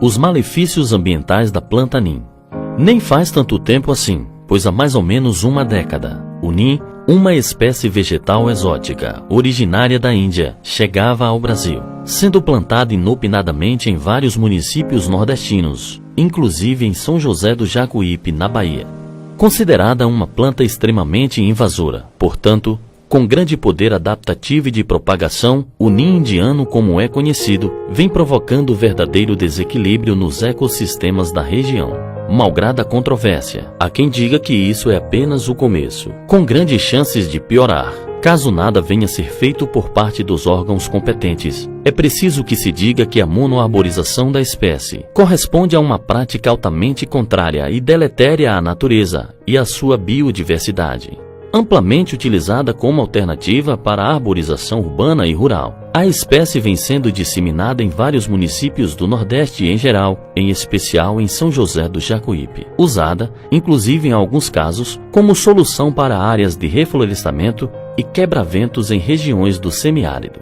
Os malefícios ambientais da planta Neem. Nem faz tanto tempo assim, pois há mais ou menos uma década, o Neem, uma espécie vegetal exótica, originária da Índia, chegava ao Brasil, sendo plantada inopinadamente em vários municípios nordestinos, inclusive em São José do Jacuípe, na Bahia. Considerada uma planta extremamente invasora, portanto, com grande poder adaptativo e de propagação, o Neem indiano, como é conhecido, vem provocando verdadeiro desequilíbrio nos ecossistemas da região. Malgrada a controvérsia, há quem diga que isso é apenas o começo, com grandes chances de piorar, caso nada venha a ser feito por parte dos órgãos competentes. É preciso que se diga que a monoarborização da espécie corresponde a uma prática altamente contrária e deletéria à natureza e à sua biodiversidade. Amplamente utilizada como alternativa para a arborização urbana e rural, a espécie vem sendo disseminada em vários municípios do Nordeste em geral, em especial em São José do Jacuípe, usada, inclusive em alguns casos, como solução para áreas de reflorestamento e quebra-ventos em regiões do semiárido.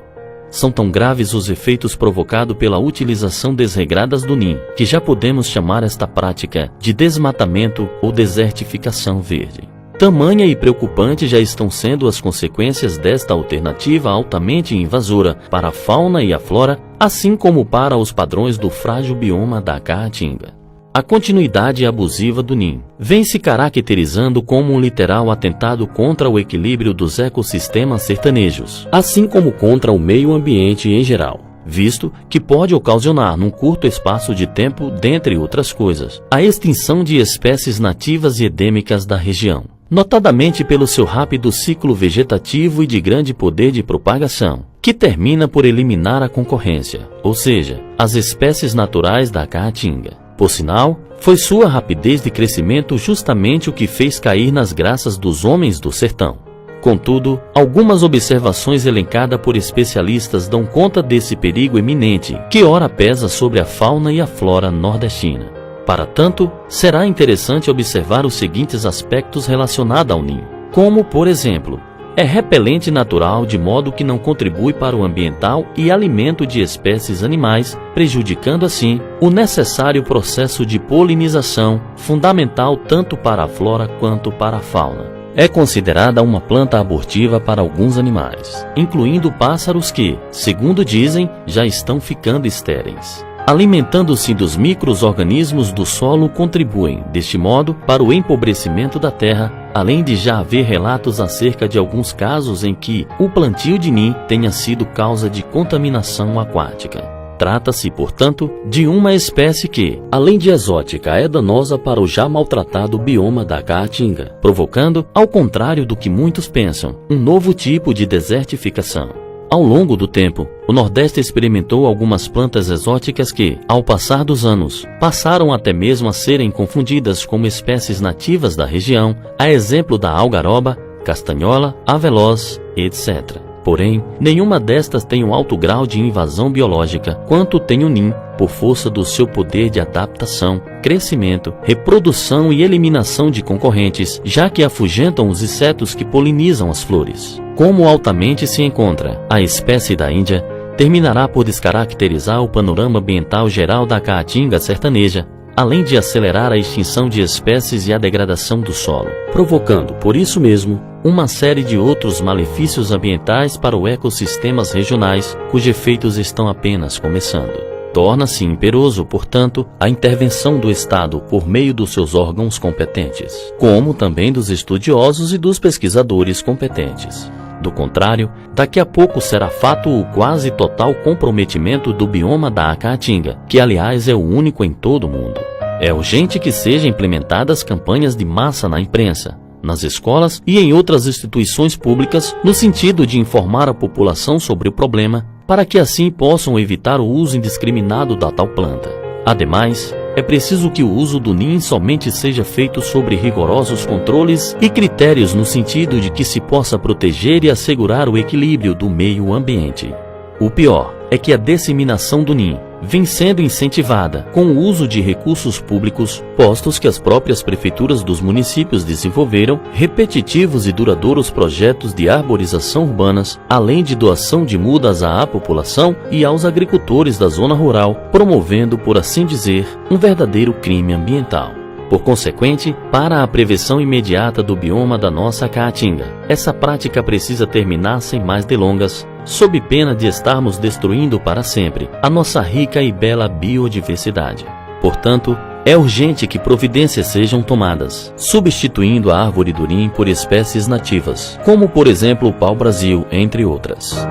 São tão graves os efeitos provocados pela utilização desregrada do Neem, que já podemos chamar esta prática de desmatamento ou desertificação verde. Tamanha e preocupante já estão sendo as consequências desta alternativa altamente invasora para a fauna e a flora, assim como para os padrões do frágil bioma da Caatinga. A continuidade abusiva do Neem vem se caracterizando como um literal atentado contra o equilíbrio dos ecossistemas sertanejos, assim como contra o meio ambiente em geral, visto que pode ocasionar, num curto espaço de tempo, dentre outras coisas, a extinção de espécies nativas e endêmicas da região, notadamente pelo seu rápido ciclo vegetativo e de grande poder de propagação, que termina por eliminar a concorrência, ou seja, as espécies naturais da Caatinga. Por sinal, foi sua rapidez de crescimento justamente o que fez cair nas graças dos homens do sertão. Contudo, algumas observações elencadas por especialistas dão conta desse perigo eminente que ora pesa sobre a fauna e a flora nordestina. Para tanto, será interessante observar os seguintes aspectos relacionados ao Neem, como, por exemplo, é repelente natural de modo que não contribui para o ambiental e alimento de espécies animais, prejudicando assim o necessário processo de polinização, fundamental tanto para a flora quanto para a fauna. É considerada uma planta abortiva para alguns animais, incluindo pássaros que, segundo dizem, já estão ficando estéreis. Alimentando-se dos micro-organismos do solo, contribuem, deste modo, para o empobrecimento da terra, além de já haver relatos acerca de alguns casos em que o plantio de Neem tenha sido causa de contaminação aquática. Trata-se, portanto, de uma espécie que, além de exótica, é danosa para o já maltratado bioma da Caatinga, provocando, ao contrário do que muitos pensam, um novo tipo de desertificação. Ao longo do tempo, o Nordeste experimentou algumas plantas exóticas que, ao passar dos anos, passaram até mesmo a serem confundidas como espécies nativas da região, a exemplo da algaroba, castanhola, aveloz, etc. Porém, nenhuma destas tem um alto grau de invasão biológica quanto tem o Neem, por força do seu poder de adaptação, crescimento, reprodução e eliminação de concorrentes, já que afugentam os insetos que polinizam as flores. Como altamente se encontra a espécie da Índia, terminará por descaracterizar o panorama ambiental geral da Caatinga sertaneja, além de acelerar a extinção de espécies e a degradação do solo, provocando, por isso mesmo, uma série de outros malefícios ambientais para os ecossistemas regionais, cujos efeitos estão apenas começando. Torna-se imperoso, portanto, a intervenção do Estado por meio dos seus órgãos competentes, como também dos estudiosos e dos pesquisadores competentes. Do contrário, daqui a pouco será fato o quase total comprometimento do bioma da Caatinga, que aliás é o único em todo o mundo. É urgente que sejam implementadas campanhas de massa na imprensa, nas escolas e em outras instituições públicas, no sentido de informar a população sobre o problema, para que assim possam evitar o uso indiscriminado da tal planta. Ademais, é preciso que o uso do Neem somente seja feito sobre rigorosos controles e critérios no sentido de que se possa proteger e assegurar o equilíbrio do meio ambiente. O pior é que a disseminação do Neem vem sendo incentivada com o uso de recursos públicos, postos que as próprias prefeituras dos municípios desenvolveram, repetitivos e duradouros projetos de arborização urbanas, além de doação de mudas à população e aos agricultores da zona rural, promovendo, por assim dizer, um verdadeiro crime ambiental. Por consequente, para a prevenção imediata do bioma da nossa Caatinga, essa prática precisa terminar sem mais delongas, sob pena de estarmos destruindo para sempre a nossa rica e bela biodiversidade. Portanto, é urgente que providências sejam tomadas, substituindo a árvore durim por espécies nativas, como por exemplo o pau-brasil, entre outras.